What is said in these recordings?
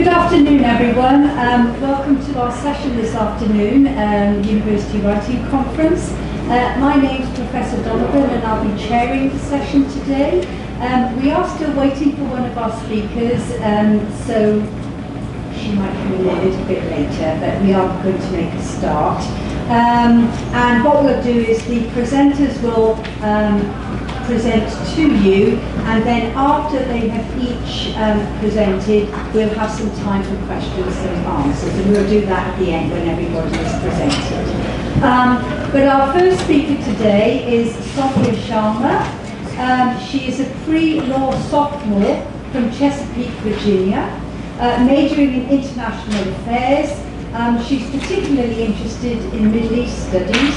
Good afternoon, everyone. Welcome to our session this afternoon, University Writing Conference. My name is Professor Donovan and I'll be chairing the session today. We are still waiting for one of our speakers, so she might come in a little bit later, but we are going to make a start. And what we'll do is the presenters will present to you, and then after they have each presented, we'll have some time for questions and answers, and we'll do that at the end when everybody is presented. But our first speaker today is Somya Sharma. She is a pre-law sophomore from Chesapeake, Virginia, majoring in international affairs. She's particularly interested in Middle East studies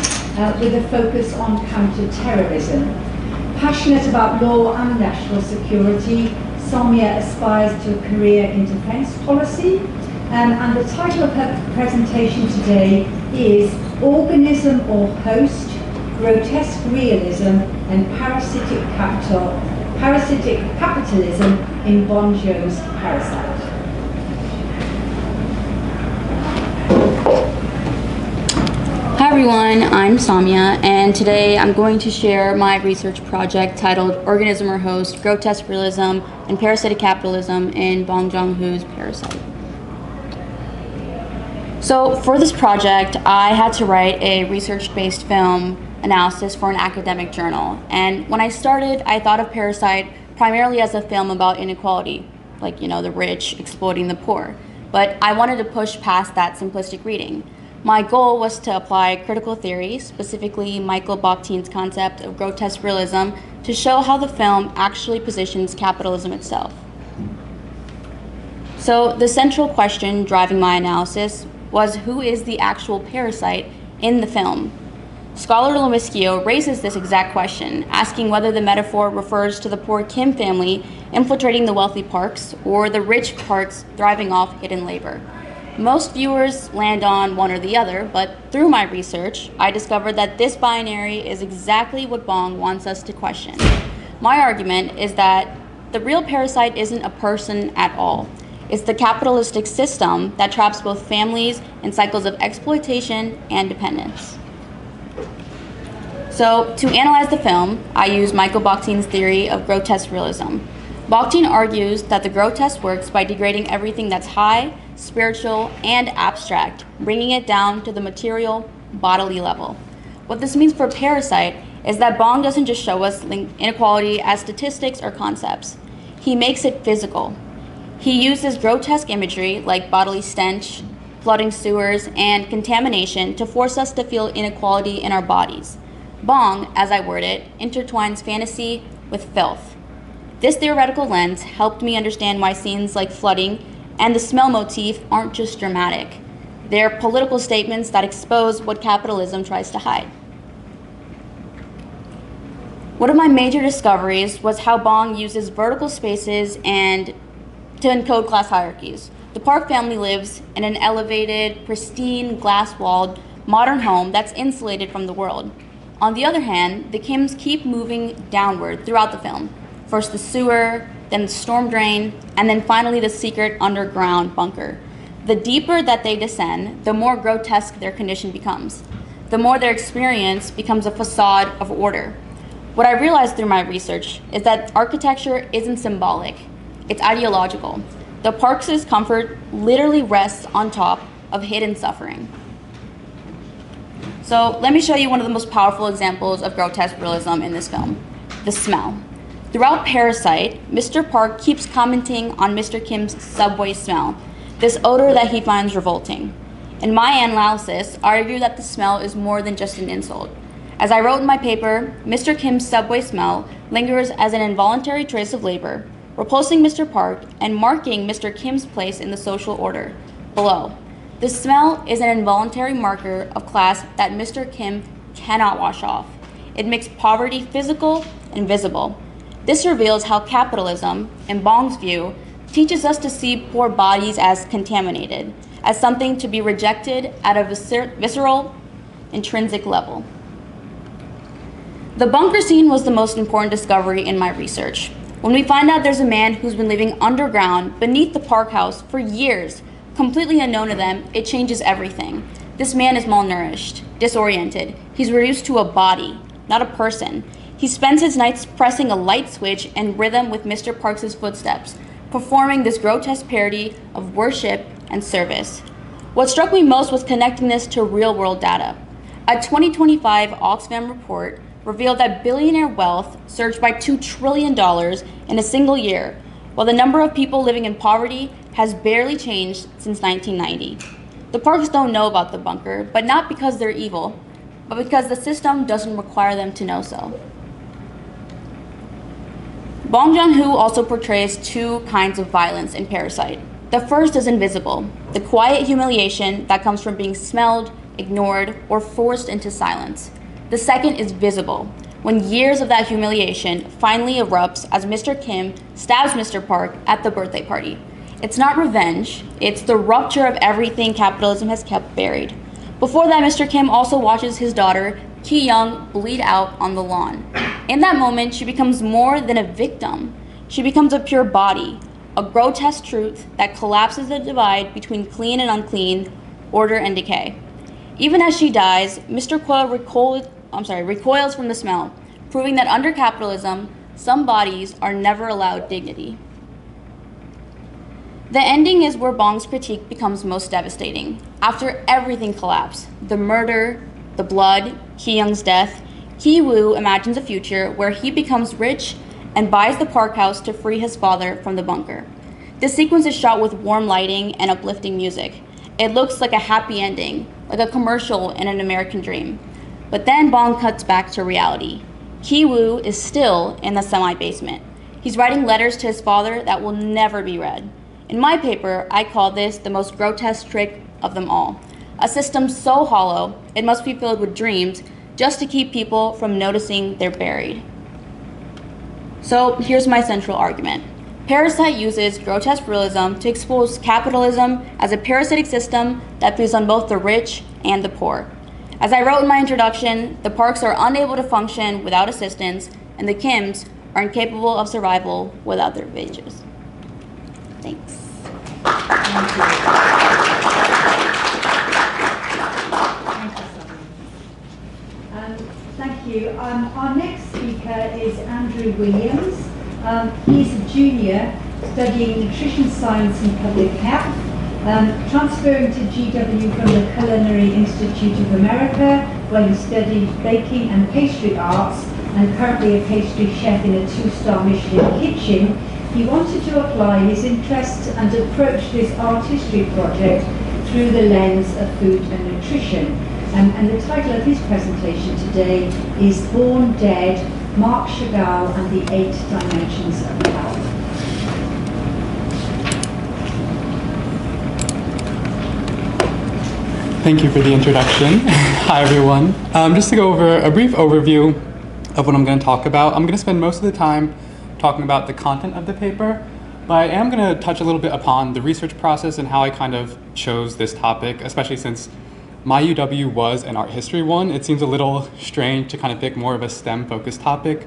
with a focus on counter-terrorism. Passionate about law and national security, Somya aspires to a career in defence policy, and the title of her presentation today is Organism or Host, Grotesque Realism and Parasitic Capitalism in Bong's Parasite. Hi everyone, I'm Somya, and today I'm going to share my research project titled Organism or Host, Grotesque Realism and Parasitic Capitalism in Bong Joon-ho's Parasite. So for this project, I had to write a research-based film analysis for an academic journal. And when I started, I thought of Parasite primarily as a film about inequality, like, the rich exploiting the poor. But I wanted to push past that simplistic reading. My goal was to apply critical theory, specifically Michael Bakhtin's concept of grotesque realism, to show how the film actually positions capitalism itself. So the central question driving my analysis was, who is the actual parasite in the film? Scholar Lemischio raises this exact question, asking whether the metaphor refers to the poor Kim family infiltrating the wealthy Parks or the rich Parks thriving off hidden labor. Most viewers land on one or the other, but through my research, I discovered that this binary is exactly what Bong wants us to question. My argument is that the real parasite isn't a person at all. It's the capitalistic system that traps both families in cycles of exploitation and dependence. So, to analyze the film, I use Michael Bakhtin's theory of grotesque realism. Bakhtin argues that the grotesque works by degrading everything that's high, spiritual, and abstract, bringing it down to the material, bodily level. What this means for Parasite is that Bong doesn't just show us inequality as statistics or concepts. He makes it physical. He uses grotesque imagery like bodily stench, flooding sewers, and contamination to force us to feel inequality in our bodies. Bong, as I word it, intertwines fantasy with filth. This theoretical lens helped me understand why scenes like flooding and the smell motif aren't just dramatic. They're political statements that expose what capitalism tries to hide. One of my major discoveries was how Bong uses vertical spaces and to encode class hierarchies. The Park family lives in an elevated, pristine, glass-walled, modern home that's insulated from the world. On the other hand, the Kims keep moving downward throughout the film. First the sewer, then the storm drain, and then finally the secret underground bunker. The deeper that they descend, the more grotesque their condition becomes. The more their experience becomes a facade of order. What I realized through my research is that architecture isn't symbolic, it's ideological. The Parks' comfort literally rests on top of hidden suffering. So let me show you one of the most powerful examples of grotesque realism in this film, the smell. Throughout Parasite, Mr. Park keeps commenting on Mr. Kim's subway smell, this odor that he finds revolting. In my analysis, I argue that the smell is more than just an insult. As I wrote in my paper, Mr. Kim's subway smell lingers as an involuntary trace of labor, repulsing Mr. Park and marking Mr. Kim's place in the social order. Below, the smell is an involuntary marker of class that Mr. Kim cannot wash off. It makes poverty physical and visible. This reveals how capitalism, in Bong's view, teaches us to see poor bodies as contaminated, as something to be rejected at a visceral, intrinsic level. The bunker scene was the most important discovery in my research. When we find out there's a man who's been living underground beneath the park house for years, completely unknown to them, it changes everything. This man is malnourished, disoriented. He's reduced to a body, not a person. He spends his nights pressing a light switch in rhythm with Mr. Parks' footsteps, performing this grotesque parody of worship and service. What struck me most was connecting this to real-world data. A 2025 Oxfam report revealed that billionaire wealth surged by $2 trillion in a single year, while the number of people living in poverty has barely changed since 1990. The Parks don't know about the bunker, but not because they're evil, but because the system doesn't require them to know so. Bong Joon-ho also portrays two kinds of violence in Parasite. The first is invisible, the quiet humiliation that comes from being smelled, ignored, or forced into silence. The second is visible, when years of that humiliation finally erupts as Mr. Kim stabs Mr. Park at the birthday party. It's not revenge, it's the rupture of everything capitalism has kept buried. Before that, Mr. Kim also watches his daughter, Ki-young, bleed out on the lawn. In that moment, she becomes more than a victim. She becomes a pure body, a grotesque truth that collapses the divide between clean and unclean, order and decay. Even as she dies, Mr. Quill recoils from the smell, proving that under capitalism, some bodies are never allowed dignity. The ending is where Bong's critique becomes most devastating. After everything collapsed, the murder, the blood, Ki-young's death, Ki-woo imagines a future where he becomes rich and buys the park house to free his father from the bunker. This sequence is shot with warm lighting and uplifting music. It looks like a happy ending, like a commercial in an American dream. But then Bong cuts back to reality. Ki-woo is still in the semi-basement. He's writing letters to his father that will never be read. In my paper, I call this the most grotesque trick of them all. A system so hollow, it must be filled with dreams just to keep people from noticing they're buried. So here's my central argument. Parasite uses grotesque realism to expose capitalism as a parasitic system that feeds on both the rich and the poor. As I wrote in my introduction, the Parks are unable to function without assistance, and the Kims are incapable of survival without their wages. Thanks. Thank you. Thank you. Our next speaker is Andrew Williams. He's a junior studying nutrition science and public health, transferring to GW from the Culinary Institute of America, where he studied baking and pastry arts, and currently a pastry chef in a 2-star Michelin kitchen. He wanted to apply his interests and approach this art history project through the lens of food and nutrition. And the title of his presentation today is Born Dead, Marc Chagall and the 8 Dimensions of Health. Thank you for the introduction. Hi everyone. Just to go over a brief overview of what I'm going to talk about. I'm going to spend most of the time talking about the content of the paper, but I am going to touch a little bit upon the research process and how I kind of chose this topic, especially since my UW was an art history one. It seems a little strange to kind of pick more of a STEM-focused topic.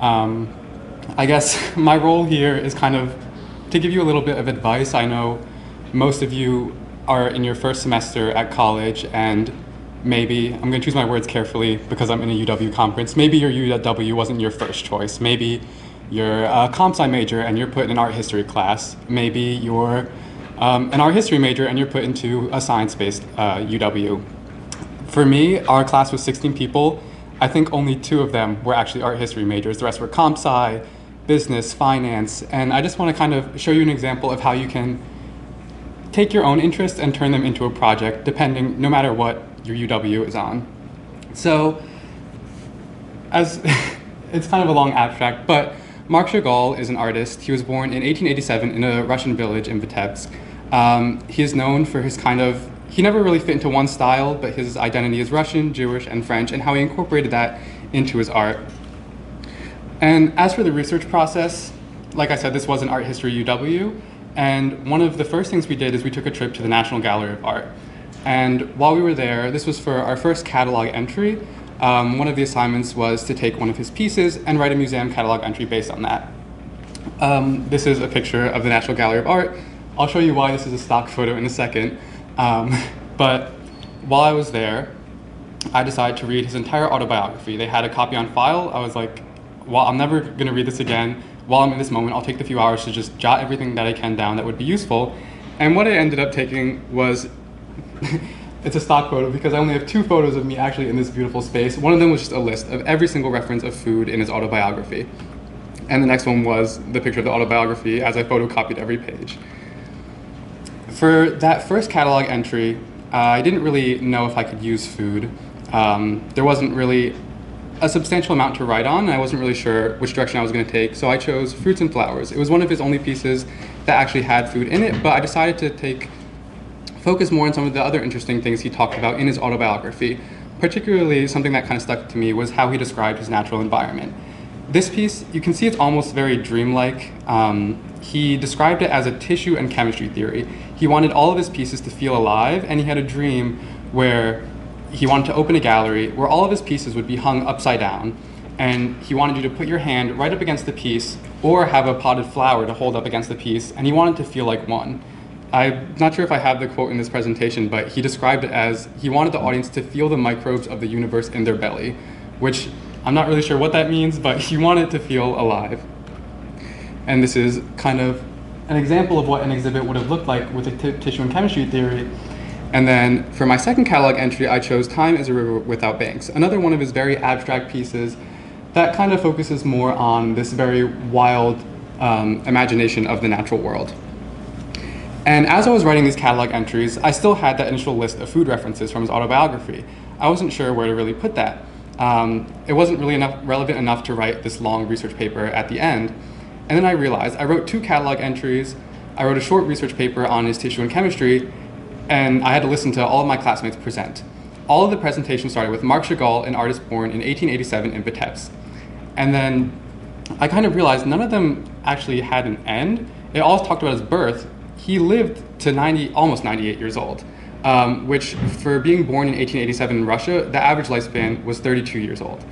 I guess my role here is kind of to give you a little bit of advice. I know most of you are in your first semester at college, and maybe, I'm going to choose my words carefully because I'm in a UW conference, maybe your UW wasn't your first choice. Maybe you're a comp sci major and you're put in an art history class. Maybe you're an art history major and you're put into a science-based UW. For me, our class was 16 people. I think only 2 of them were actually art history majors. The rest were comp sci, business, finance, and I just want to kind of show you an example of how you can take your own interests and turn them into a project, depending, no matter what your UW is on. So, as it's kind of a long abstract, but Marc Chagall is an artist. He was born in 1887 in a Russian village in Vitebsk. He is known for his he never really fit into one style, but his identity is Russian, Jewish, and French, and how he incorporated that into his art. And as for the research process, like I said, this was an art history UW, and one of the first things we did is we took a trip to the National Gallery of Art. And while we were there, this was for our first catalog entry. One of the assignments was to take one of his pieces and write a museum catalog entry based on that. This is a picture of the National Gallery of Art. I'll show you why this is a stock photo in a second. But while I was there, I decided to read his entire autobiography. They had a copy on file. I was like, well, I'm never going to read this again. While I'm in this moment, I'll take the few hours to just jot everything that I can down that would be useful. And what I ended up taking was, it's a stock photo because I only have 2 photos of me actually in this beautiful space. One of them was just a list of every single reference of food in his autobiography. And the next one was the picture of the autobiography as I photocopied every page. For that first catalog entry, I didn't really know if I could use food. There wasn't really a substantial amount to write on, and I wasn't really sure which direction I was going to take, so I chose fruits and flowers. It was one of his only pieces that actually had food in it, but I decided to focus more on some of the other interesting things he talked about in his autobiography. Particularly, something that kind of stuck to me was how he described his natural environment. This piece, you can see it's almost very dreamlike. He described it as a tissue and chemistry theory. He wanted all of his pieces to feel alive, and he had a dream where he wanted to open a gallery where all of his pieces would be hung upside down, and he wanted you to put your hand right up against the piece or have a potted flower to hold up against the piece, and he wanted to feel like one. I'm not sure if I have the quote in this presentation, but he described it as he wanted the audience to feel the microbes of the universe in their belly, which I'm not really sure what that means, but he wanted to feel alive. And this is kind of an example of what an exhibit would have looked like with a tissue and chemistry theory. And then for my second catalog entry, I chose Time is a River Without Banks, another one of his very abstract pieces that kind of focuses more on this very wild imagination of the natural world. And as I was writing these catalog entries, I still had that initial list of food references from his autobiography. I wasn't sure where to really put that. It wasn't really relevant enough to write this long research paper at the end. And then I realized I wrote 2 catalog entries, I wrote a short research paper on his tissue and chemistry, and I had to listen to all of my classmates present. All of the presentations started with Marc Chagall, an artist born in 1887 in Vitebsk. And then I kind of realized none of them actually had an end. It all talked about his birth. He lived to almost 98 years old, which for being born in 1887 in Russia, the average lifespan was 32 years old.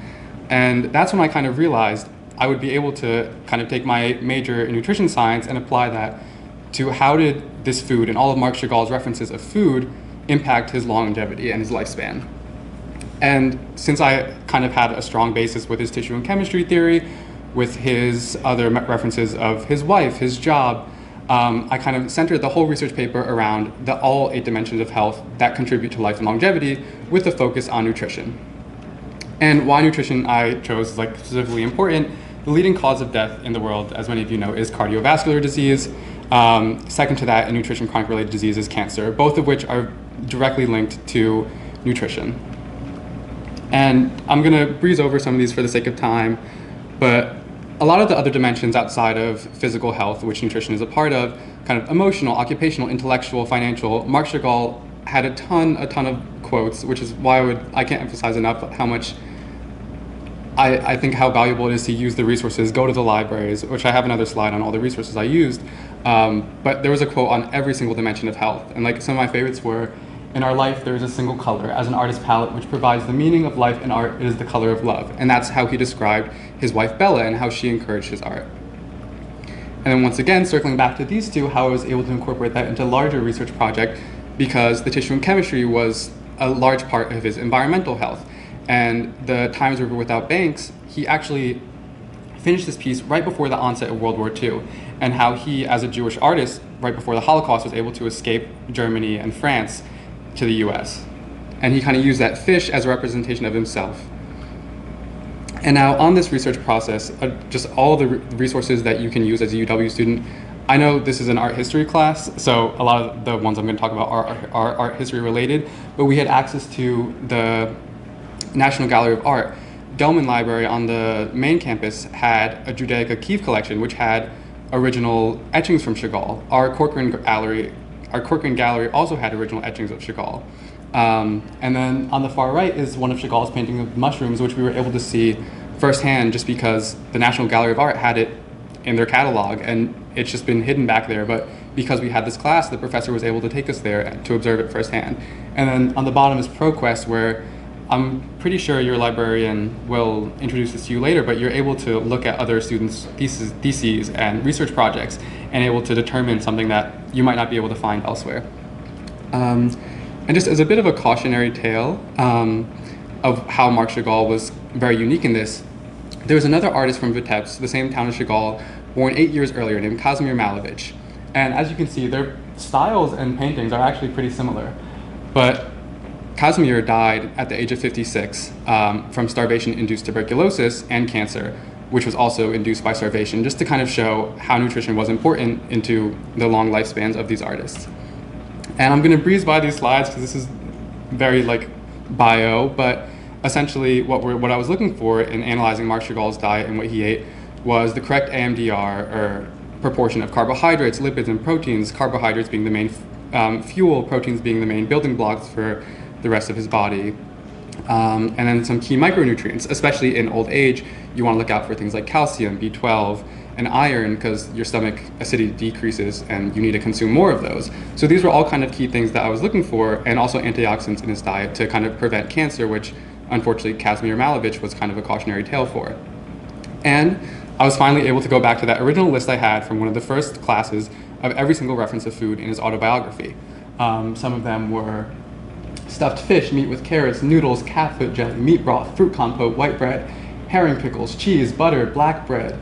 And that's when I kind of realized I would be able to kind of take my major in nutrition science and apply that to how did this food and all of Marc Chagall's references of food impact his longevity and his lifespan. And since I kind of had a strong basis with his tissue and chemistry theory, with his other references of his wife, his job, I kind of centered the whole research paper around all 8 dimensions of health that contribute to life and longevity, with a focus on nutrition. And why nutrition I chose is specifically important. The leading cause of death in the world, as many of you know, is cardiovascular disease. Second to that, in nutrition chronic related disease is cancer, both of which are directly linked to nutrition. And I'm gonna breeze over some of these for the sake of time, but a lot of the other dimensions outside of physical health, which nutrition is a part of, kind of emotional, occupational, intellectual, financial, Marc Chagall had a ton of quotes, which is why I can't emphasize enough how much I think how valuable it is to use the resources, go to the libraries, which I have another slide on all the resources I used. But there was a quote on every single dimension of health. And some of my favorites were, in our life, there is a single color. As an artist's palette, which provides the meaning of life in art, it is the color of love. And that's how he described his wife, Bella, and how she encouraged his art. And then once again, circling back to these 2, how I was able to incorporate that into a larger research project, because the tissue and chemistry was a large part of his environmental health. And the Time is a River Without Banks, he actually finished this piece right before the onset of World War II, and how he, as a Jewish artist, right before the Holocaust, was able to escape Germany and France to the US. And he kind of used that fish as a representation of himself. And now on this research process, just all the resources that you can use as a UW student, I know this is an art history class, so a lot of the ones I'm going to talk about are art history related, but we had access to the National Gallery of Art. Gelman Library on the main campus had a Judaica Kiev collection, which had original etchings from Chagall. Our Corcoran Gallery also had original etchings of Chagall. And then on the far right is one of Chagall's paintings of mushrooms, which we were able to see firsthand just because the National Gallery of Art had it in their catalog, and it's just been hidden back there. But because we had this class, the professor was able to take us there to observe it firsthand. And then on the bottom is ProQuest, where I'm pretty sure your librarian will introduce this to you later, but you're able to look at other students' theses and research projects and able to determine something that you might not be able to find elsewhere. And just as a bit of a cautionary tale of how Marc Chagall was very unique in this, there was another artist from Vitebsk, the same town as Chagall, born 8 years earlier, named Kazimir Malevich. And as you can see, their styles and paintings are actually pretty similar. But Kazimir died at the age of 56 from starvation-induced tuberculosis and cancer, which was also induced by starvation, just to kind of show how nutrition was important into the long lifespans of these artists. And I'm going to breeze by these slides because this is very like bio, but essentially what I was looking for in analyzing Marc Chagall's diet and what he ate was the correct AMDR, or proportion of carbohydrates, lipids, and proteins, carbohydrates being the main fuel, proteins being the main building blocks for the rest of his body. And then some key micronutrients, especially in old age, you want to look out for things like calcium, B12, and iron, because your stomach acidity decreases and you need to consume more of those. So these were all kind of key things that I was looking for, and also antioxidants in his diet to kind of prevent cancer, which unfortunately Kazimir Malevich was kind of a cautionary tale for. And I was finally able to go back to that original list I had from one of the first classes of every single reference of food in his autobiography. Some of them were stuffed fish, meat with carrots, noodles, cat foot jelly, meat broth, fruit compote, white bread, herring pickles, cheese, butter, black bread.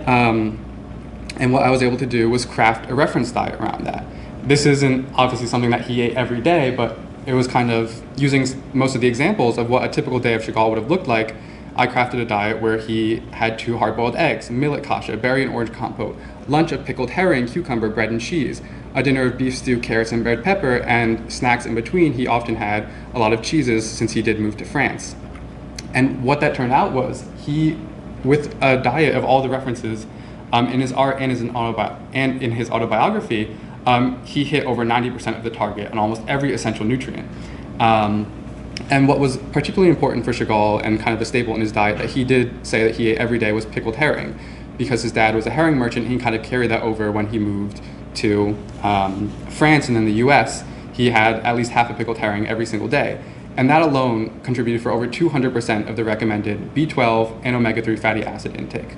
And what I was able to do was craft a reference diet around that. This isn't obviously something that he ate every day, but it was kind of using most of the examples of what a typical day of Chagall would have looked like. I crafted a diet where he had 2 hard-boiled eggs, millet kasha, berry and orange compote, lunch of pickled herring, cucumber, bread and cheese, a dinner of beef stew, carrots and red pepper, and snacks in between. He often had a lot of cheeses since he did move to France. And what that turned out was he, with a diet of all the references in his art and in his autobiography, he hit over 90% of the target on almost every essential nutrient. And what was particularly important for Chagall and kind of a staple in his diet that he did say that he ate every day was pickled herring, because his dad was a herring merchant and he kind of carried that over when he moved to France and then the US. He had at least half a pickled herring every single day. And that alone contributed for over 200% of the recommended B12 and omega-3 fatty acid intake.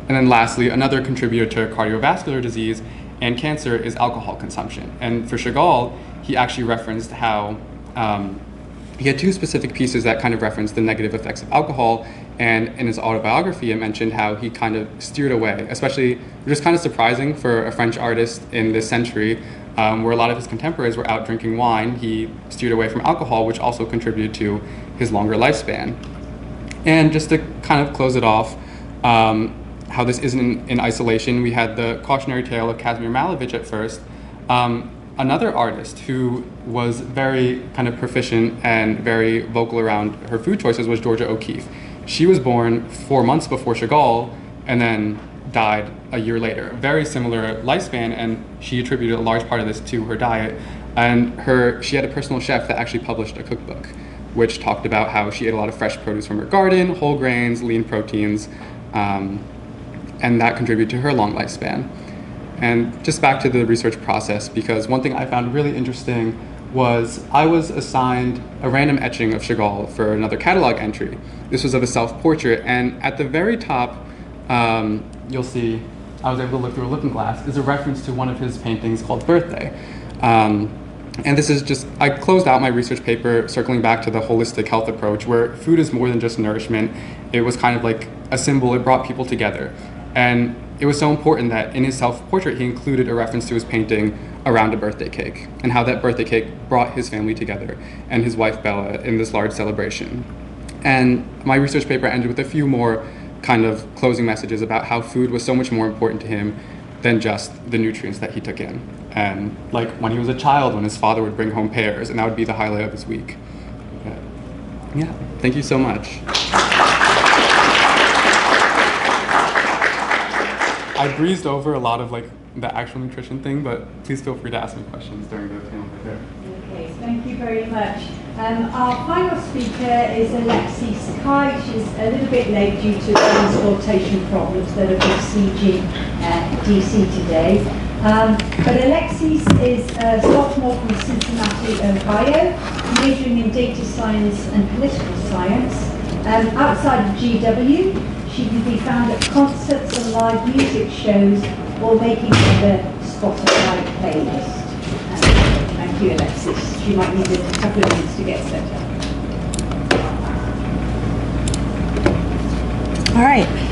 And then lastly, another contributor to cardiovascular disease and cancer is alcohol consumption. And for Chagall, he actually referenced how he had 2 specific pieces that kind of referenced the negative effects of alcohol. And in his autobiography, it mentioned how he kind of steered away, especially, which is kind of surprising for a French artist in this century, where a lot of his contemporaries were out drinking wine. He steered away from alcohol, which also contributed to his longer lifespan. And just to kind of close it off, how this isn't in isolation, we had the cautionary tale of Kazimir Malevich at first. Another artist who was very kind of proficient and very vocal around her food choices was Georgia O'Keeffe. She was born 4 months before Chagall and then died a year later. Very similar lifespan, and she attributed a large part of this to her diet. And she had a personal chef that actually published a cookbook, which talked about how she ate a lot of fresh produce from her garden, whole grains, lean proteins, and that contributed to her long lifespan. And just back to the research process, because one thing I found really interesting was I was assigned a random etching of Chagall for another catalog entry. This was of a self-portrait, and at the very top, you'll see, I was able to look through a looking glass, is a reference to one of his paintings called Birthday. And this is just, I closed out my research paper circling back to the holistic health approach, where food is more than just nourishment. It was kind of like a symbol, it brought people together. And it was so important that in his self-portrait, he included a reference to his painting around a birthday cake, and how that birthday cake brought his family together and his wife Bella in this large celebration. And my research paper ended with a few more kind of closing messages about how food was so much more important to him than just the nutrients that he took in. And like when he was a child, when his father would bring home pears, and that would be the highlight of his week. Yeah, thank you so much. I breezed over a lot of like the actual nutrition thing, but please feel free to ask me questions during the panel there. Okay, thank you very much. Our final speaker is Alexi Sakai. She's a little bit late due to transportation problems that have been sieging DC today. But Alexis is a sophomore from Cincinnati, Ohio, majoring in data science and political science. Outside of GW, she can be found at concerts and live music shows or making other Spotify playlists. Thank you, Alexis. She might need a couple of minutes to get set up. All right.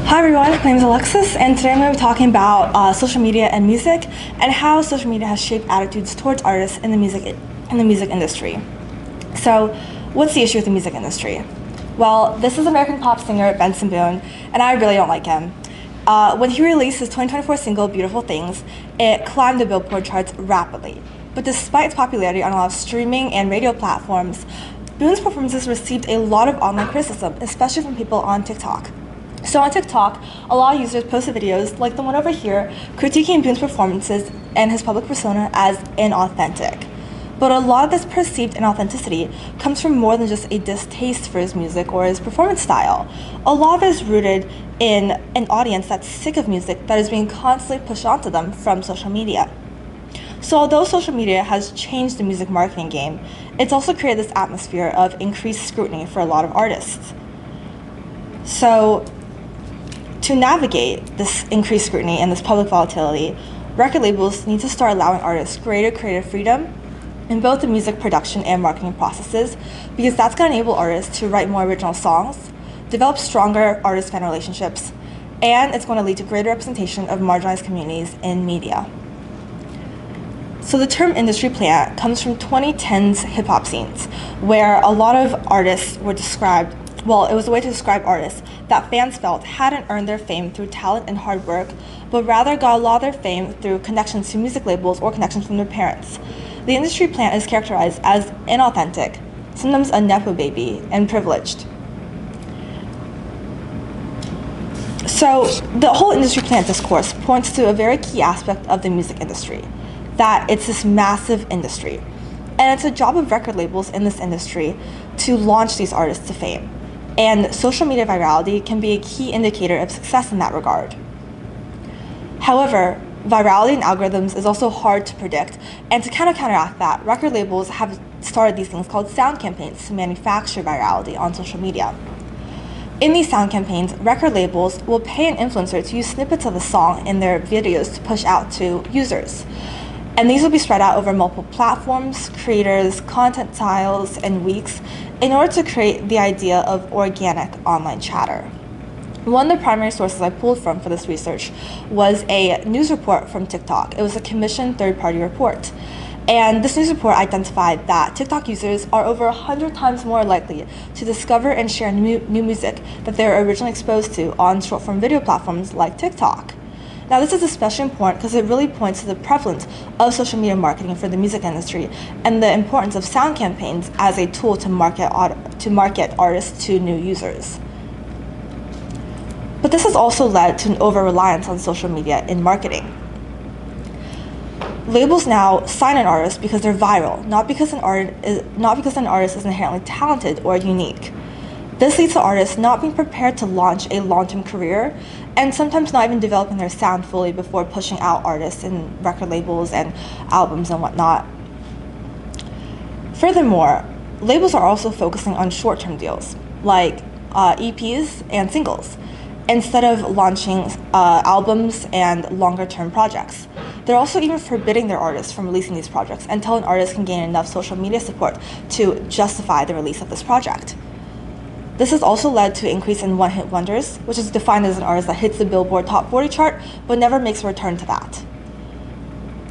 Hi everyone, my name is Alexis, and today I'm going to be talking about social media and music, and how social media has shaped attitudes towards artists in the music industry. So, what's the issue with the music industry? Well, this is American pop singer Benson Boone, and I really don't like him. When he released his 2024 single, Beautiful Things, it climbed the Billboard charts rapidly. But despite its popularity on a lot of streaming and radio platforms, Boone's performances received a lot of online criticism, especially from people on TikTok. So on TikTok, a lot of users posted videos, like the one over here, critiquing Boone's performances and his public persona as inauthentic. But a lot of this perceived inauthenticity comes from more than just a distaste for his music or his performance style. A lot of it is rooted in an audience that's sick of music that is being constantly pushed onto them from social media. So although social media has changed the music marketing game, it's also created this atmosphere of increased scrutiny for a lot of artists. So to navigate this increased scrutiny and this public volatility, record labels need to start allowing artists greater creative freedom in both the music production and marketing processes, because that's going to enable artists to write more original songs, develop stronger artist-fan relationships, and it's going to lead to greater representation of marginalized communities in media. So the term industry plant comes from 2010's hip-hop scenes, where a lot of artists were described, well, it was a way to describe artists that fans felt hadn't earned their fame through talent and hard work, but rather got a lot of their fame through connections to music labels or connections from their parents. The industry plant is characterized as inauthentic, sometimes a nepo baby, and privileged. So the whole industry plant discourse points to a very key aspect of the music industry, that it's this massive industry. And it's a job of record labels in this industry to launch these artists to fame. And social media virality can be a key indicator of success in that regard. However, virality in algorithms is also hard to predict, and to kind of counteract that, record labels have started these things called sound campaigns to manufacture virality on social media. In these sound campaigns, record labels will pay an influencer to use snippets of a song in their videos to push out to users. And these will be spread out over multiple platforms, creators, content styles, and weeks in order to create the idea of organic online chatter. One of the primary sources I pulled from for this research was a news report from TikTok. It was a commissioned third-party report. And this news report identified that TikTok users are over 100 times more likely to discover and share new music that they were originally exposed to on short-form video platforms like TikTok. Now, this is especially important because it really points to the prevalence of social media marketing for the music industry and the importance of sound campaigns as a tool to market artists to new users. But this has also led to an over-reliance on social media in marketing. Labels now sign an artist because they're viral, not because an artist is inherently talented or unique. This leads to artists not being prepared to launch a long-term career, and sometimes not even developing their sound fully before pushing out artists in record labels and albums and whatnot. Furthermore, labels are also focusing on short-term deals, like EPs and singles, instead of launching albums and longer-term projects. They're also even forbidding their artists from releasing these projects until an artist can gain enough social media support to justify the release of this project. This has also led to an increase in one-hit wonders, which is defined as an artist that hits the Billboard Top 40 chart but never makes a return to that.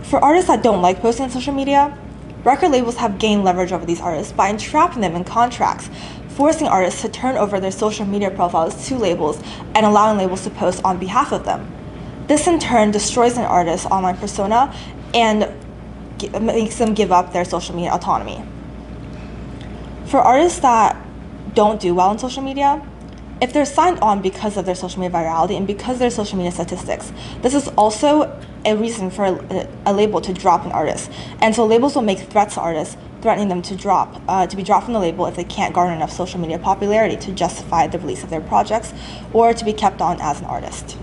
For artists that don't like posting on social media, record labels have gained leverage over these artists by entrapping them in contracts, forcing artists to turn over their social media profiles to labels and allowing labels to post on behalf of them. This in turn destroys an artist's online persona and makes them give up their social media autonomy. For artists that don't do well on social media, if they're signed on because of their social media virality and because of their social media statistics, this is also a reason for a label to drop an artist. And so labels will make threats to artists, threatening them to be dropped from the label if they can't garner enough social media popularity to justify the release of their projects or to be kept on as an artist.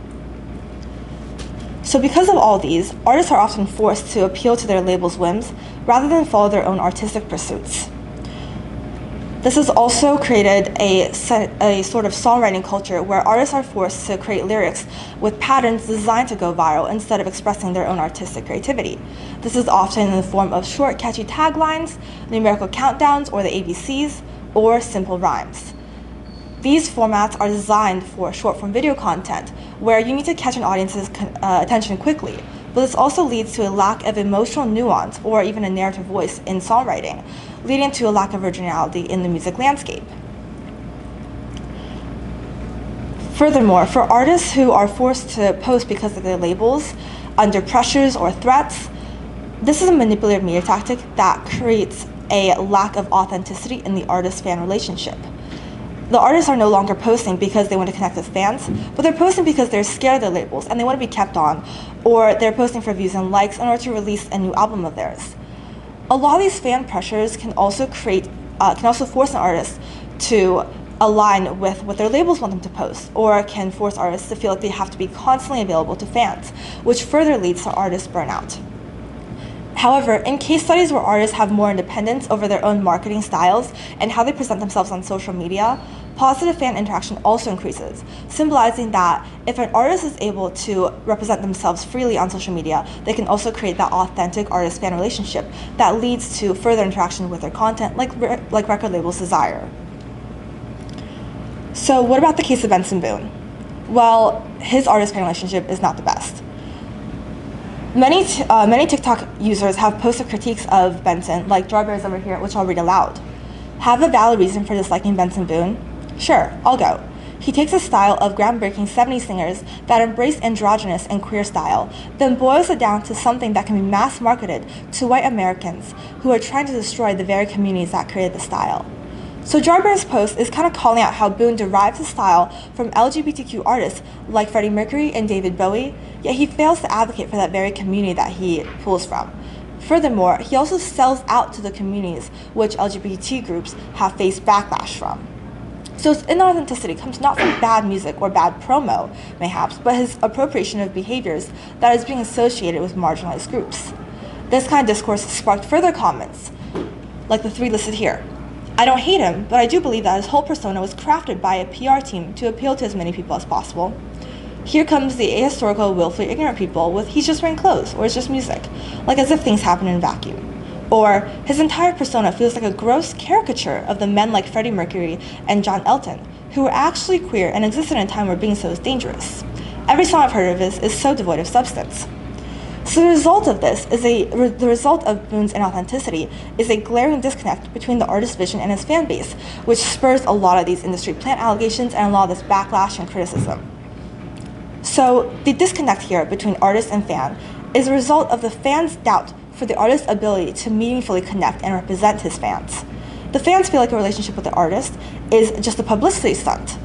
So because of all these, artists are often forced to appeal to their label's whims rather than follow their own artistic pursuits. This has also created a sort of songwriting culture where artists are forced to create lyrics with patterns designed to go viral instead of expressing their own artistic creativity. This is often in the form of short, catchy taglines, numerical countdowns, or the ABCs, or simple rhymes. These formats are designed for short-form video content, where you need to catch an audience's attention quickly, but this also leads to a lack of emotional nuance or even a narrative voice in songwriting, leading to a lack of originality in the music landscape. Furthermore, for artists who are forced to post because of their labels, under pressures or threats, this is a manipulative media tactic that creates a lack of authenticity in the artist-fan relationship. The artists are no longer posting because they want to connect with fans, but they're posting because they're scared of their labels and they want to be kept on, or they're posting for views and likes in order to release a new album of theirs. A lot of these fan pressures can also force an artist to align with what their labels want them to post, or can force artists to feel like they have to be constantly available to fans, which further leads to artist burnout. However, in case studies where artists have more independence over their own marketing styles and how they present themselves on social media, positive fan interaction also increases, symbolizing that if an artist is able to represent themselves freely on social media, they can also create that authentic artist-fan relationship that leads to further interaction with their content, like record labels desire. So what about the case of Benson Boone? Well, his artist-fan relationship is not the best. Many TikTok users have posted critiques of Benson, like Jarbear's over here, which I'll read aloud. Have a valid reason for disliking Benson Boone? Sure, I'll go. He takes a style of groundbreaking 70s singers that embrace androgynous and queer style, then boils it down to something that can be mass marketed to white Americans who are trying to destroy the very communities that created the style. So Jarbear's post is kind of calling out how Boone derives his style from LGBTQ artists like Freddie Mercury and David Bowie, yet he fails to advocate for that very community that he pulls from. Furthermore, he also sells out to the communities which LGBT groups have faced backlash from. So his inauthenticity comes not from bad music or bad promo, mayhaps, but his appropriation of behaviors that is being associated with marginalized groups. This kind of discourse sparked further comments, like the three listed here. I don't hate him, but I do believe that his whole persona was crafted by a PR team to appeal to as many people as possible. Here comes the ahistorical, willfully ignorant people with he's just wearing clothes, or it's just music, like as if things happen in a vacuum. Or his entire persona feels like a gross caricature of the men like Freddie Mercury and John Elton, who were actually queer and existed in a time where being so is dangerous. Every song I've heard of his is so devoid of substance. So the result of this is the result of Boone's inauthenticity is a glaring disconnect between the artist's vision and his fan base, which spurs a lot of these industry plant allegations and a lot of this backlash and criticism. So the disconnect here between artist and fan is a result of the fan's doubt for the artist's ability to meaningfully connect and represent his fans. The fans feel like a relationship with the artist is just a publicity stunt,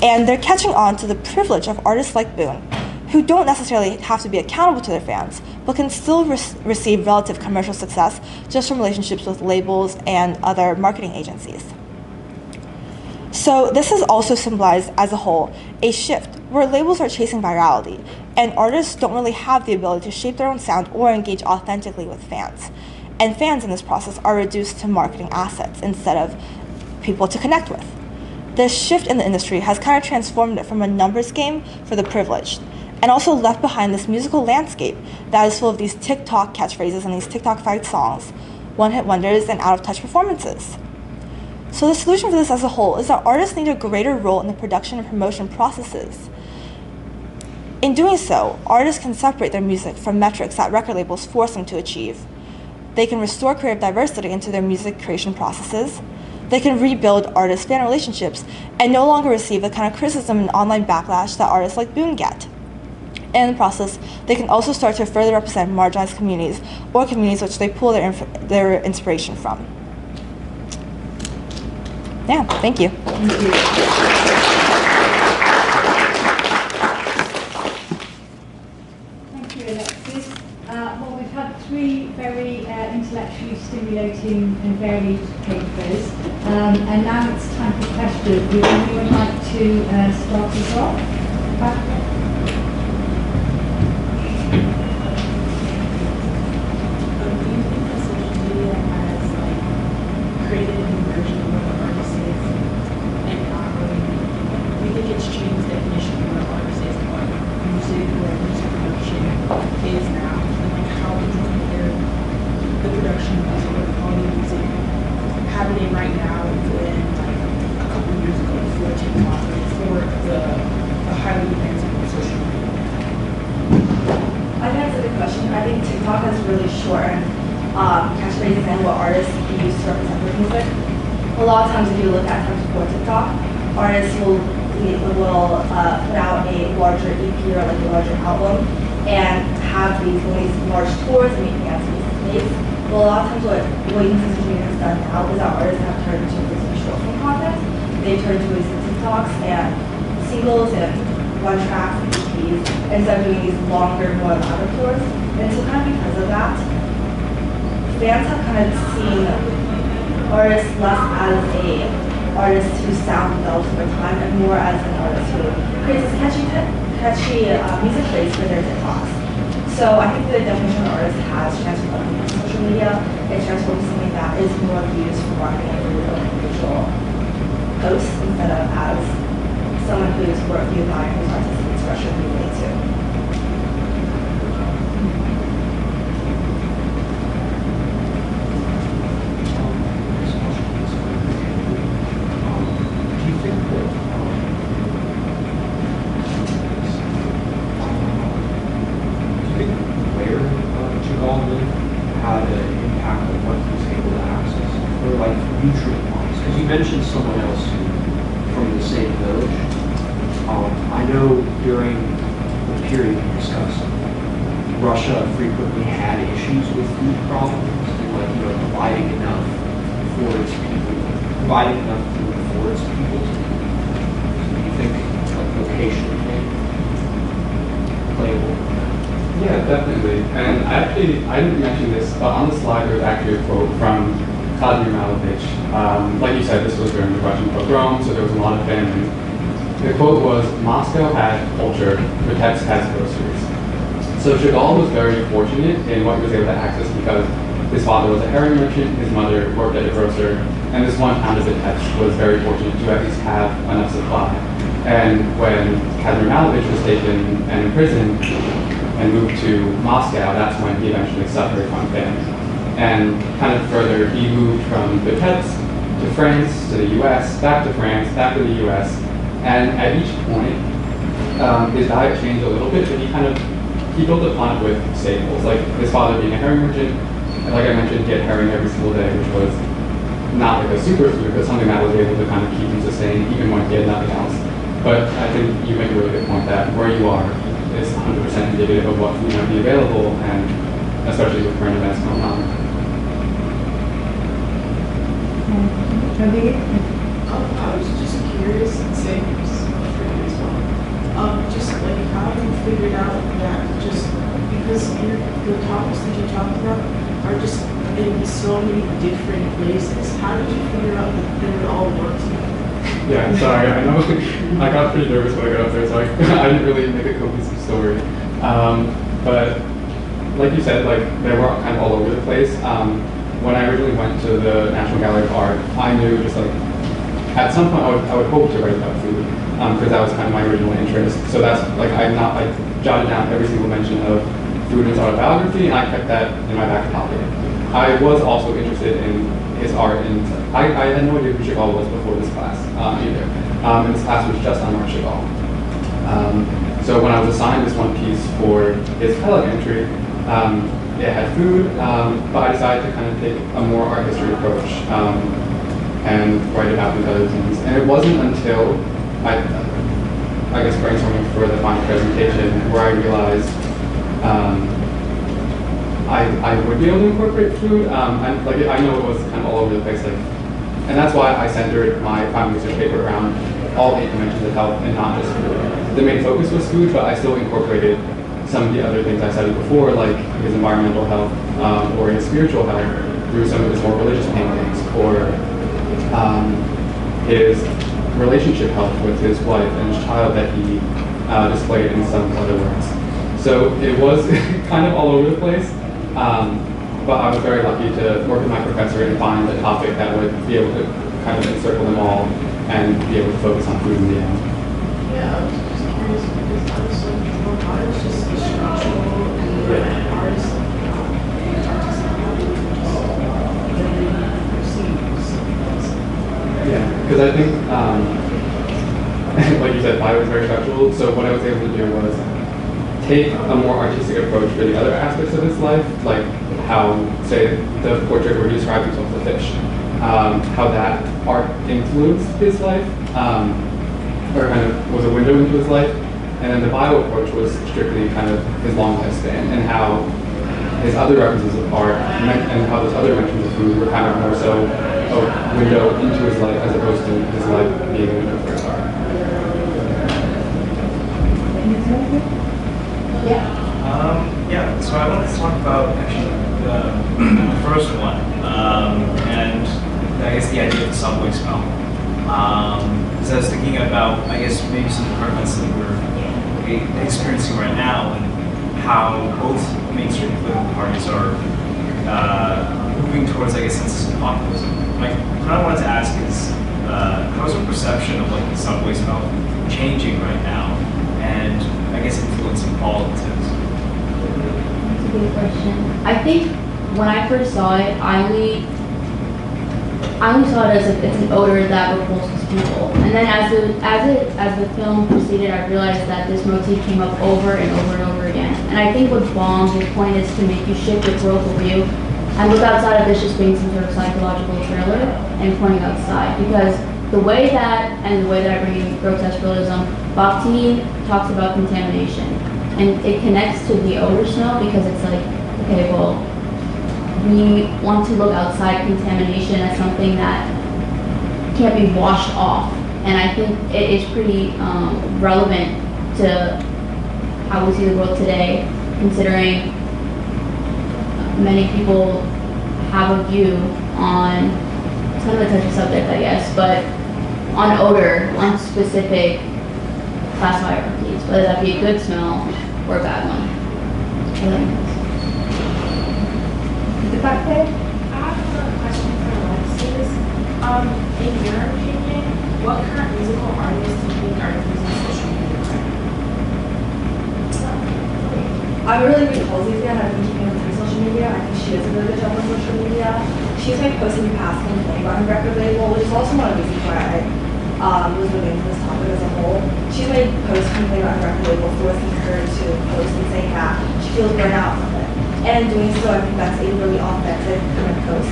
and they're catching on to the privilege of artists like Boone, who don't necessarily have to be accountable to their fans, but can still receive relative commercial success just from relationships with labels and other marketing agencies. So this is also symbolized as a whole a shift where labels are chasing virality, and artists don't really have the ability to shape their own sound or engage authentically with fans. And fans in this process are reduced to marketing assets instead of people to connect with. This shift in the industry has kind of transformed it from a numbers game for the privileged, and also left behind this musical landscape that is full of these TikTok catchphrases and these TikTok-fied songs, one-hit wonders, and out-of-touch performances. So the solution for this as a whole is that artists need a greater role in the production and promotion processes. In doing so, artists can separate their music from metrics that record labels force them to achieve. They can restore creative diversity into their music creation processes. They can rebuild artist-fan relationships and no longer receive the kind of criticism and online backlash that artists like Boone get. And in the process, they can also start to further represent marginalized communities or communities which they pull their inspiration from. Yeah, thank you. Thank you. Thank you, Alexis. Well, we've had three very intellectually stimulating and varied papers, and now it's time for questions. Would anyone like to start us off? you think that social media has created a new version of what an artist is and not really? Do you think it's changed the definition of what an artist is and what music or music production is now? And how would you compare the production of music or the quality of music happening right now than a couple years ago before TikTok or before the highly advanced social media? I think that's a good question. I think TikTok has really shortened catchphrases and what artists use to represent their music. A lot of times, if you look at times before TikTok, artists will put out a larger EP or like a larger album and have these large tours and making out space. Well, a lot of times what social media has done now is that artists have turned to this short form content. They turn to these TikToks and singles and one tracks and EPs instead of doing these longer, more elaborate tours. And so kind of because of that, fans have kind of seen artists less as a artist who sound develops over time and more as an artist who creates this catchy music phrase for their TikToks. So I think the definition of artist has transformed into social media. It's transformed to something that is more used for marketing through an individual post instead of as someone whose work you admire, whose artistic expression you relate to. Mentioned someone else from the same village. I know during the period you discussed, Russia frequently had issues with food problems and providing enough for its people, providing enough food for its people. So do you think location play a role? Yeah, definitely. And I didn't mention this, but on the slide there was actually a quote from Malovich. Like you said, this was during the Russian pogrom, so there was a lot of famine. The quote was, "Moscow had culture, Grotesque has groceries." So Chagall was very fortunate in what he was able to access because his father was a herring merchant, his mother worked at a grocer, and this one town of Vitebsk was very fortunate to at least have enough supply. And when Malovich was taken and imprisoned and moved to Moscow, that's when he eventually suffered from famine. And kind of further, he moved from Vitebsk to France, to the US, back to France, back to the US. And at each point, his diet changed a little bit, but he built upon it with staples. Like his father being a herring merchant, and like I mentioned, he had herring every single day, which was not like a superfood, but something that was able to kind of keep him sustained even when he had nothing else. But I think you make a really good point that where you are is 100% indicative of what food might be available, and especially with current events going on. I was just curious and saying this for you as well. Just like how you figured out that just because the topics that you're talking about are just in so many different places, how did you figure out that they would all work together? Yeah, sorry, I know I got pretty nervous when I got up there, so I didn't really make a cohesive story. But like you said, they were kind of all over the place. When I originally went to the National Gallery of Art, I knew just at some point I would hope to write about food because that was kind of my original interest. So that's I jotted down every single mention of food in his autobiography, and I kept that in my back pocket. I was also interested in his art, and I had no idea who Chagall was before this class either. And this class was just on Art Chagall. So when I was assigned this one piece for his pilot entry, it had food, but I decided to kind of take a more art history approach and write about these other things. And it wasn't until I guess brainstorming for the final presentation where I realized I would be able to incorporate food. I know it was kind of all over the place, and that's why I centered my final research paper around all 8 dimensions of health and not just food. The main focus was food, but I still incorporated some of the other things I studied before, like his environmental health or his spiritual health through some of his more religious paintings, or his relationship health with his wife and his child that he displayed in some other works. So it was kind of all over the place, but I was very lucky to work with my professor and find a topic that would be able to kind of encircle them all and be able to focus on food in the end. Yeah, I was just curious because I was so drawn. I was just structural and artists Yeah, because I think, like you said, bio is very structural. So what I was able to do was take a more artistic approach for the other aspects of his life, like how, say, the portrait where he describes himself as a fish, how that art influenced his life, or kind of was a window into his life. And then the bio approach was strictly kind of his long lifespan and how his other references of art and how those other mentions of food were kind of more so a window into his life as opposed to his life being a window for his art. Yeah, so I wanted to talk about actually the first one, and I guess the idea of the subway smell. Because I was thinking about, I guess, maybe some departments that we're experiencing right now and how both mainstream political parties are moving towards, I guess, senses of populism. Like, what I wanted to ask is, how's your perception of like the subway smell changing right now, and I guess influencing politics? That's a good question. I think when I first saw it, I only saw it as like it's an odor that repulses people. And then as the film proceeded, I realized that this motif came up over and over and over again. And I think what Bong, his point is to make you shift your political view and look outside of this just being some sort of psychological thriller and pointing outside. Because the way that I bring in grotesque realism, Bakhtin talks about contamination. And it connects to the odor smell because it's like, okay, well, we want to look outside contamination as something that can't be washed off. And I think it is pretty relevant to how we see the world today, considering many people have a view on, it's kind of a touchy subject, I guess, but on odor, on specific class hierarchies, whether that be a good smell or a bad one. Back there? I have a question for Alexis. In your opinion, what current musical artists do you think are using social media right now? I'm really big Halsey's fan. I've been keeping her through social media. I think she does a really good job on social media. She's made posts in the past complaining about her record label, which is also one of the reasons why I was really into this topic as a whole. She's made posts complaining about her record label, forcing her to post and saying that she feels burnt out from it. And in doing so, I think that's a really authentic kind of post.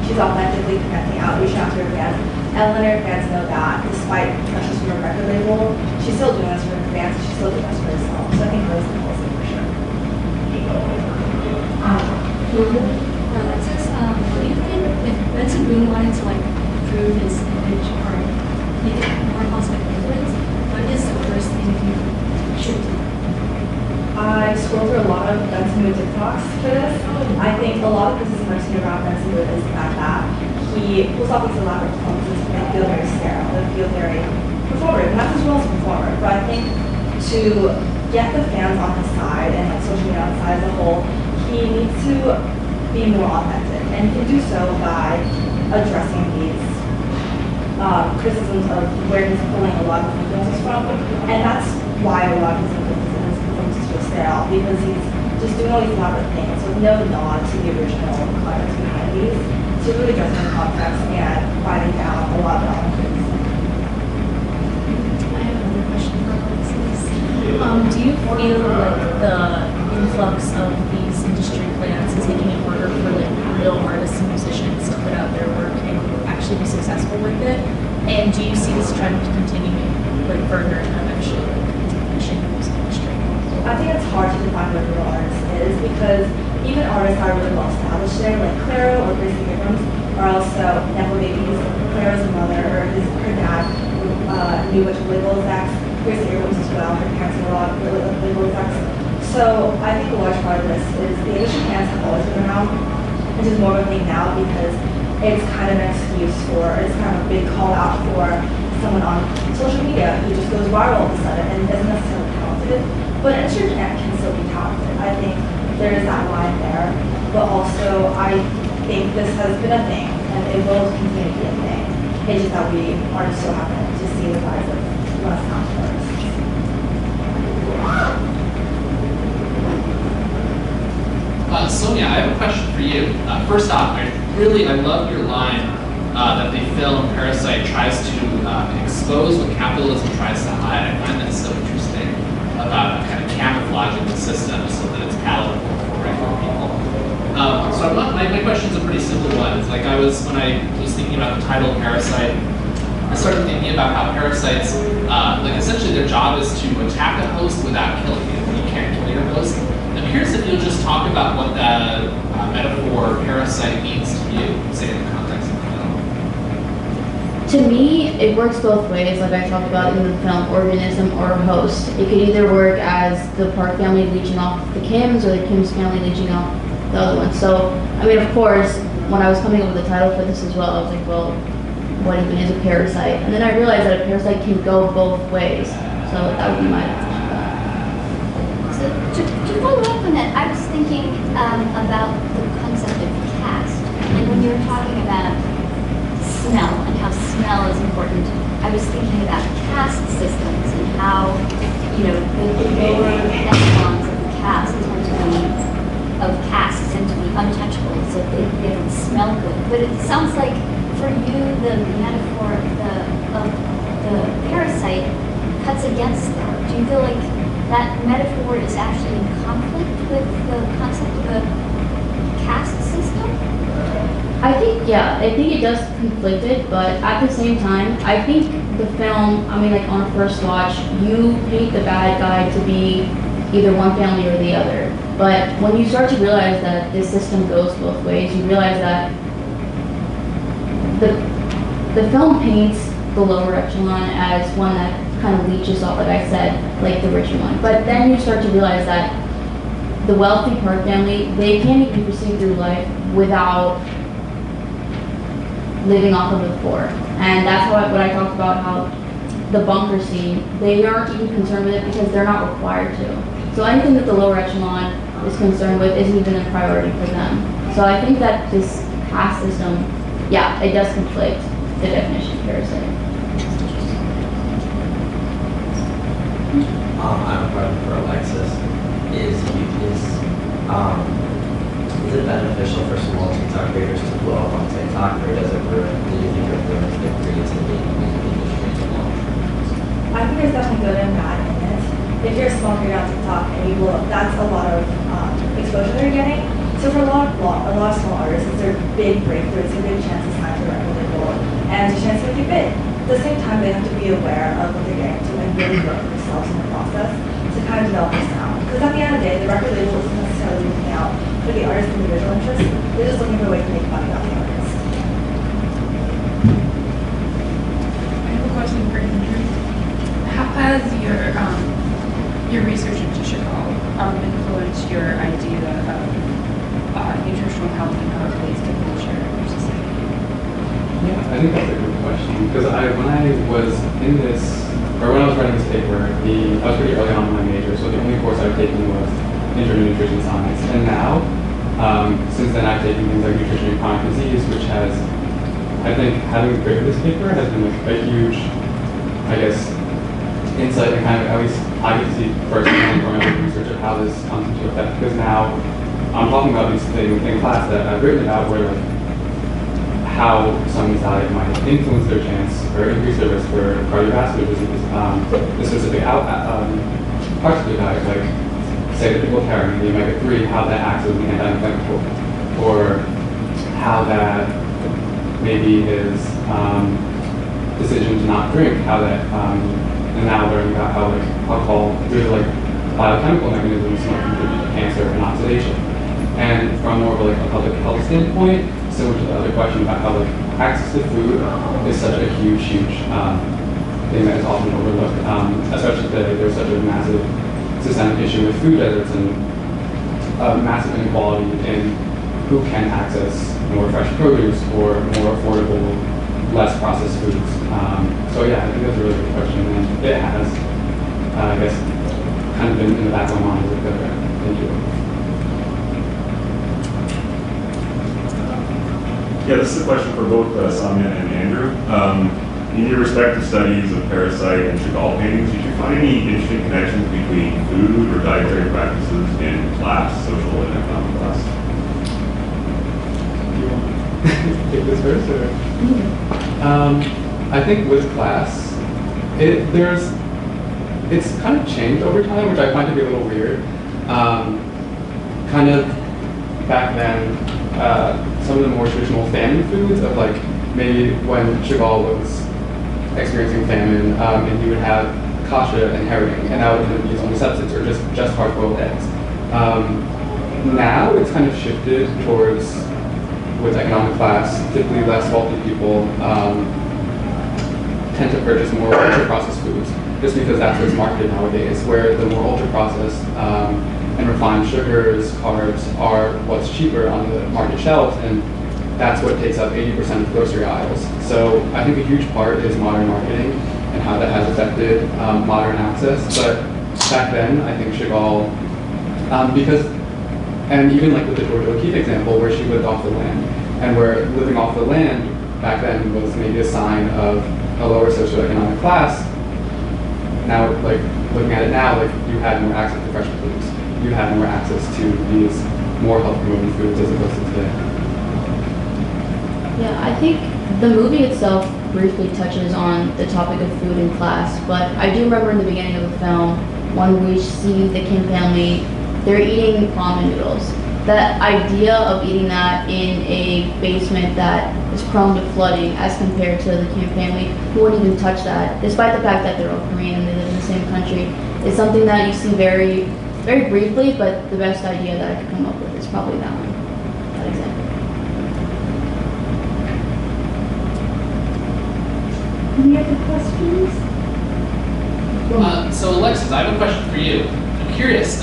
She's authentically connecting out, reaching out to her fans, and letting her fans know that despite pressures from her record label, she's still doing this for her fans, and she's still doing this for herself. So I think Rose and Halsey for sure. Alexis, what do you think if Benson Boone wanted to like improve his image or make it more positive influence, what is the first thing he should do? I scroll through a lot of Benson Boone TikToks for this. I think a lot of criticism I've seen around Benson Boone is the fact that he pulls off these elaborate performances that feel very sterile, that feel very performative, and that's his role as a performer. But I think to get the fans on his side and like social media on his side as a whole, he needs to be more authentic, and he can do so by addressing these criticisms of where he's pulling a lot of influences from, and that's why a lot of his influences feel sterile, because he's just doing all these elaborate things with no nod to the original context of Humanities, so really addressing the context and finding down a lot of elements. I have another question for Alexis. Do you feel like the influx of these industry plans is making it harder for like real artists and musicians to put out their work and actually be successful with it? And do you see this trend continuing like further and eventually pushing the music industry? I think it's hard to define what a real artist is, because even artists that are really well established there, like Clara or Gracie Abrams, are also nepo babies. Clara's mother, or her dad, knew which label execs. Gracie Abrams as well. Her parents were all label execs. So I think a large part of this is the industry plans have always been around, which is more of a thing now because it's kind of an excuse for, it's kind of a big call out for someone on social media who just goes viral all of a sudden and isn't necessarily talented, but industry plant can still be talented. I think there is that line there, but also I think this has been a thing, and it will continue to be a thing. It's just that we are so happy to see the rise of less talented artists. Somya, I have a question for you. First off, I love your line that the film Parasite tries to expose what capitalism tries to hide. I find that so interesting about kind of camouflaging the system so that it's palatable for regular people. So my question is a pretty simple one. It's like when I was thinking about the title Parasite, I started thinking about how parasites, like essentially their job is to attack a host without killing it. You can't kill your host. I'm curious if you'll just talk about what the metaphor parasite means to you, say in the context of the film. To me, it works both ways, like I talked about in the film Organism or Host. It could either work as the Park family leeching off the Kims or the Kims family leeching off the other one. So, I mean, of course, when I was coming up with the title for this as well, I was like, well, what even is a parasite? And then I realized that a parasite can go both ways. So that would be my definition of that. So to follow up on that, I was thinking about the concept of caste. And when you were talking about smell and how smell is important, I was thinking about caste systems and how, the lower echelons of the caste tend to be untouchable, so they don't smell good. But it sounds like for you, the metaphor of the parasite cuts against that. Do you feel like that metaphor is actually in conflict with the concept of a caste system? I think it does conflict it, but at the same time, I think the film, like on a first watch, you paint the bad guy to be either one family or the other. But when you start to realize that this system goes both ways, you realize that the film paints the lower echelon as one that kind of leeches off, like I said, like the richer one. But then you start to realize that the wealthy Park family, they can't even proceed through life without living off of the poor. And that's what I talked about, how the bunker scene, they aren't even concerned with it because they're not required to. So anything that the lower echelon is concerned with isn't even a priority for them. So I think that this caste system, it does conflict the definition of parasite. I have a question for Alexis. Is it beneficial for small TikTok creators to blow up on TikTok, or does it ruin, do you think it ruins the creativity in the music industry in the long term? I think there's definitely good and bad in it. If you're a small creator on TikTok and you blow up, that's a lot of exposure they're getting. So for a lot of small artists, it's their big breakthrough. It's a good chance to sign to a record label, and it's a chance to make it big. At the same time, they have to be aware of what they're getting to and really work themselves in the process to kind of develop a sound. Because at the end of the day, the record label isn't necessarily looking out for the artist's individual interest. They're just looking for a way to make money off the artist. I have a question for Andrew. How has your research into Chicago influenced your idea of nutritional health and how it relates to culture or society? Yeah, I think that's a good question because when I was writing this paper, I was pretty early on in my major, so the only course I was taking was intro to nutrition science. And now, since then, I've taken things like nutrition and chronic disease, which has, I think, having created this paper has been like a huge, insight and kind of, at least I get to see firsthand from my own research of how this comes into effect. Because now I'm talking about these things in class that I've written about where how someone's diet might influence their chance or increase their risk for cardiovascular disease. The specific parts of their diet, like say the people carrying the omega-3, how that acts as an anti-inflammatory, or how that maybe is decision to not drink, how that, and now learning about how alcohol, through biochemical mechanisms, might contribute to cancer and oxidation. And from more of a public health standpoint, similar to the other question about how access to food is such a huge thing that is often overlooked, especially today. There's such a massive systemic issue with food deserts and massive inequality in who can access more fresh produce or more affordable, less processed foods. So yeah, I think that's a really good question, and it has, kind of been in the back of my mind as a filter. Thank you. Yeah, this is a question for both Somya and Andrew. In your respective studies of Parasite and Chagall paintings, did you find any interesting connections between food or dietary practices in class, social and economic class? Do you want to take this first? Or? I think with class, it's kind of changed over time, which I find to be a little weird. Kind of back then, some of the more traditional famine foods of like maybe when Chagall was experiencing famine, and he would have kasha and herring, and that would kind of be his only substance, or just hard-boiled eggs. Now it's kind of shifted towards, with economic class, typically less wealthy people tend to purchase more ultra-processed foods, just because that's what's marketed nowadays, where the more ultra-processed and refined sugars, carbs are what's cheaper on the market shelves, and that's what takes up 80% of grocery aisles. So I think a huge part is modern marketing and how that has affected modern access. But back then, I think Chagall, and even like with the Georgia O'Keeffe example, where she lived off the land, and where living off the land back then was maybe a sign of a lower socioeconomic class. Now, like looking at it now, like you had more access to fresh foods, you had more access to these more health-promoting foods as opposed to today. Yeah, I think the movie itself briefly touches on the topic of food and class, but I do remember in the beginning of the film when we see the Kim family, they're eating ramen noodles. That idea of eating that in a basement that is prone to flooding as compared to the Kim family, who wouldn't even touch that, despite the fact that they're all Korean and they live in the same country, is something that you see very, very briefly, but the best idea that I could come up with is probably that one, that example. Any other questions? So Alexis, I have a question for you. I'm curious,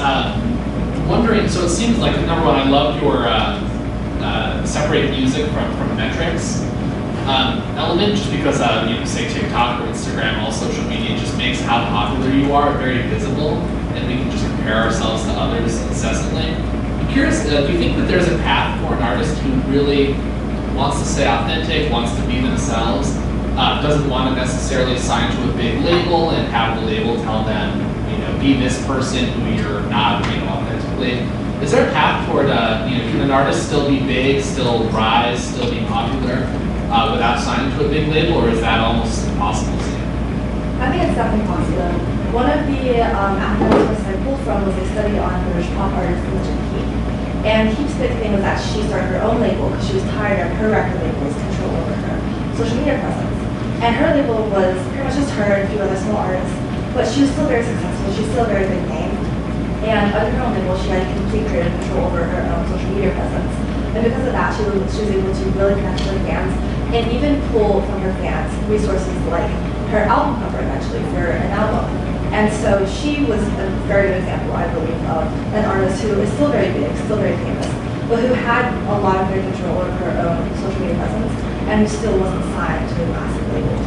wondering, so it seems like, number one, I love your separate music from metrics element, just because, say TikTok or Instagram, all social media just makes how popular you are very visible, and we can just compare ourselves to others incessantly. I'm curious, do you think that there's a path for an artist who really wants to stay authentic, wants to be themselves, doesn't want to necessarily sign to a big label and have the label tell them, be this person who you're not, authentically? Is there a path toward, can an artist still be big, still rise, still be popular without signing to a big label, or is that almost impossible to see? I think it's definitely possible. One of the academics I pulled from was a study on British pop artist Joon-ho. And Heap's big thing was that she started her own label because she was tired of her record label's control over her social media presence. And her label was pretty much just her and a few other small artists, but she was still very successful. She's still a very big name. And under her own label, she had complete creative control over her own social media presence. And because of that, she was able to really connect with her fans and even pull from her fans resources like her album cover eventually for an album. And so she was a very good example, I believe, of an artist who is still very big, still very famous, but who had a lot of great control over her own social media presence and who still wasn't signed to a massive label.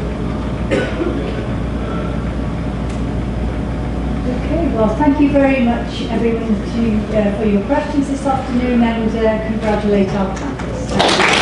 Okay, well, thank you very much, everyone, for your questions this afternoon, and congratulate our panelists.